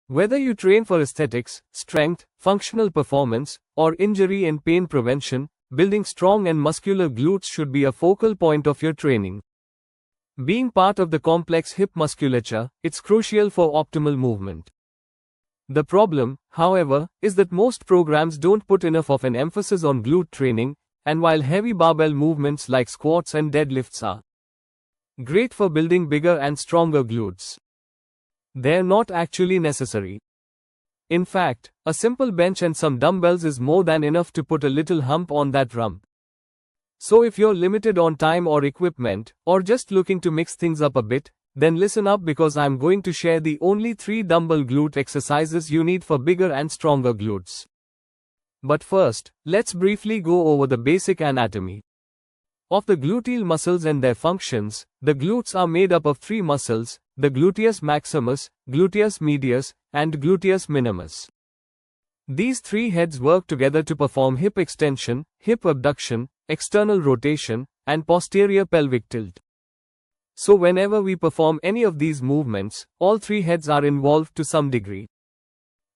Whether you train for aesthetics, strength, functional performance, or injury and pain prevention, building strong and muscular glutes should be a focal point of your training. Being part of the complex hip musculature, it's crucial for optimal movement. The problem, however, is that most programs don't put enough of an emphasis on glute training, and while heavy barbell movements like squats and deadlifts are great for building bigger and stronger glutes, they're not actually necessary. In fact, a simple bench and some dumbbells is more than enough to put a little hump on that rump. So if you're limited on time or equipment, or just looking to mix things up a bit, then listen up because I'm going to share the only 3 dumbbell glute exercises you need for bigger and stronger glutes. But first, let's briefly go over the basic anatomy of the gluteal muscles and their functions. The glutes are made up of 3 muscles, the gluteus maximus, gluteus medius, and gluteus minimus. These 3 heads work together to perform hip extension, hip abduction, external rotation, and posterior pelvic tilt. So whenever we perform any of these movements, all 3 heads are involved to some degree.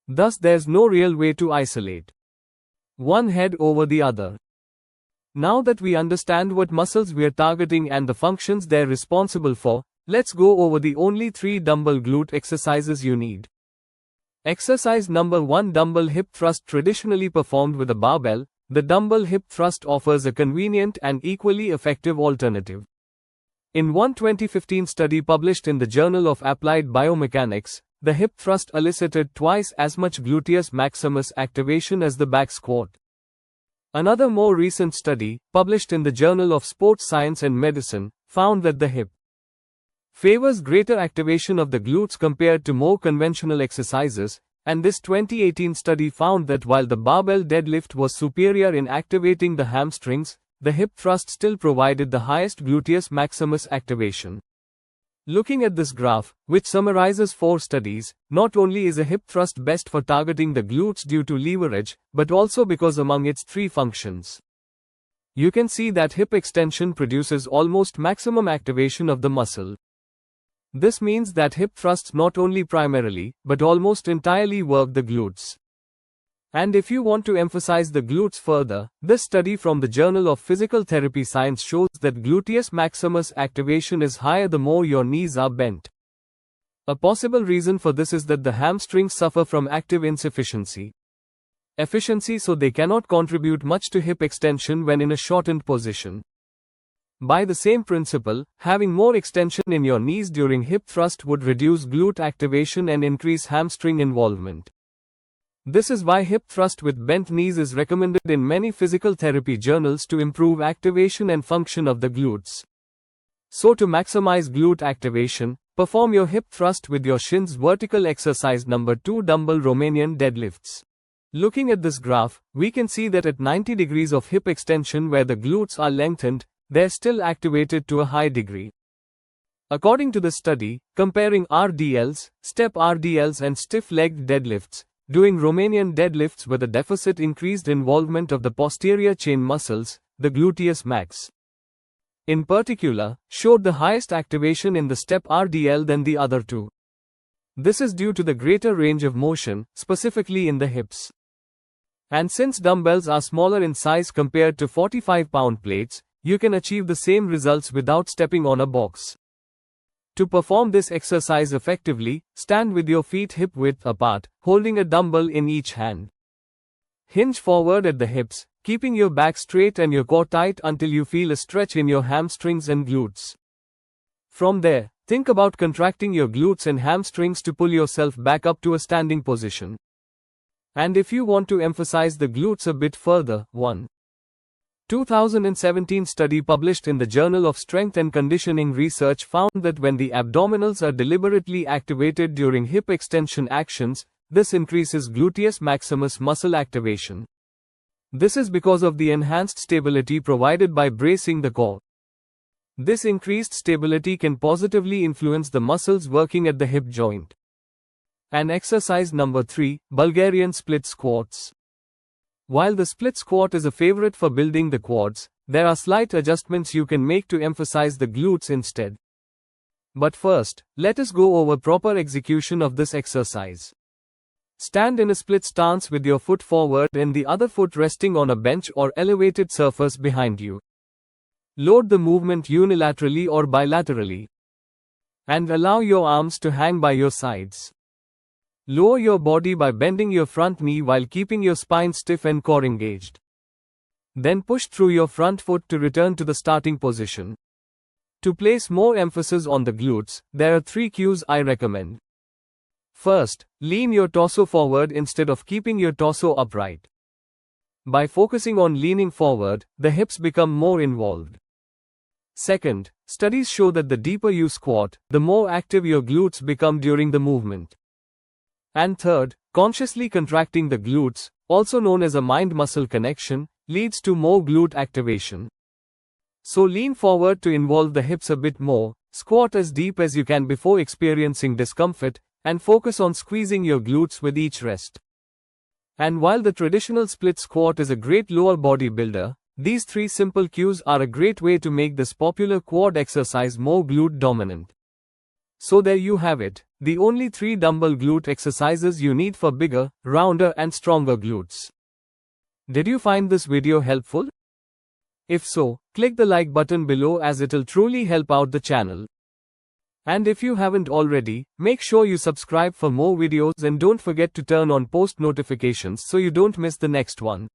Thus there's no real way to isolate one head over the other. Now that we understand what muscles we're targeting and the functions they're responsible for, let's go over the only 3 dumbbell glute exercises you need. Exercise number 1, dumbbell hip thrust. Traditionally performed with a barbell, the dumbbell hip thrust offers a convenient and equally effective alternative. In one 2015 study published in the Journal of Applied Biomechanics, the hip thrust elicited twice as much gluteus maximus activation as the back squat. Another more recent study, published in the Journal of Sports Science and Medicine, found that the hip favors greater activation of the glutes compared to more conventional exercises, and this 2018 study found that while the barbell deadlift was superior in activating the hamstrings, the hip thrust still provided the highest gluteus maximus activation. Looking at this graph, which summarizes 4 studies, not only is a hip thrust best for targeting the glutes due to leverage, but also because among its 3 functions, you can see that hip extension produces almost maximum activation of the muscle. This means that hip thrusts not only primarily, but almost entirely work the glutes. And if you want to emphasize the glutes further, this study from the Journal of Physical Therapy Science shows that gluteus maximus activation is higher the more your knees are bent. A possible reason for this is that the hamstrings suffer from active insufficiency. So they cannot contribute much to hip extension when in a shortened position. By the same principle, having more extension in your knees during hip thrust would reduce glute activation and increase hamstring involvement. This is why hip thrust with bent knees is recommended in many physical therapy journals to improve activation and function of the glutes. So to maximize glute activation, perform your hip thrust with your shins vertical. Exercise number 2, dumbbell Romanian deadlifts. Looking at this graph, we can see that at 90 degrees of hip extension where the glutes are lengthened, they're still activated to a high degree. According to the study, comparing RDLs, step RDLs and stiff-legged deadlifts, doing Romanian deadlifts with a deficit increased involvement of the posterior chain muscles, the gluteus max, in particular, showed the highest activation in the step RDL than the other 2. This is due to the greater range of motion, specifically in the hips. And since dumbbells are smaller in size compared to 45-pound plates, you can achieve the same results without stepping on a box. To perform this exercise effectively, stand with your feet hip-width apart, holding a dumbbell in each hand. Hinge forward at the hips, keeping your back straight and your core tight until you feel a stretch in your hamstrings and glutes. From there, think about contracting your glutes and hamstrings to pull yourself back up to a standing position. And if you want to emphasize the glutes a bit further, 2017 study published in the Journal of Strength and Conditioning Research found that when the abdominals are deliberately activated during hip extension actions, this increases gluteus maximus muscle activation. This is because of the enhanced stability provided by bracing the core. This increased stability can positively influence the muscles working at the hip joint. And exercise number 3, Bulgarian split squats. While the split squat is a favorite for building the quads, there are slight adjustments you can make to emphasize the glutes instead. But first, let us go over proper execution of this exercise. Stand in a split stance with your foot forward and the other foot resting on a bench or elevated surface behind you. Load the movement unilaterally or bilaterally. And allow your arms to hang by your sides. Lower your body by bending your front knee while keeping your spine stiff and core engaged. Then push through your front foot to return to the starting position. To place more emphasis on the glutes, there are 3 cues I recommend. First, lean your torso forward instead of keeping your torso upright. By focusing on leaning forward, the hips become more involved. Second, studies show that the deeper you squat, the more active your glutes become during the movement. And third, consciously contracting the glutes, also known as a mind-muscle connection, leads to more glute activation. So lean forward to involve the hips a bit more, squat as deep as you can before experiencing discomfort, and focus on squeezing your glutes with each rest. And while the traditional split squat is a great lower body builder, these 3 simple cues are a great way to make this popular quad exercise more glute dominant. So there you have it, the only 3 dumbbell glute exercises you need for bigger, rounder and stronger glutes. Did you find this video helpful? If so, click the like button below as it'll truly help out the channel. And if you haven't already, make sure you subscribe for more videos and don't forget to turn on post notifications so you don't miss the next one.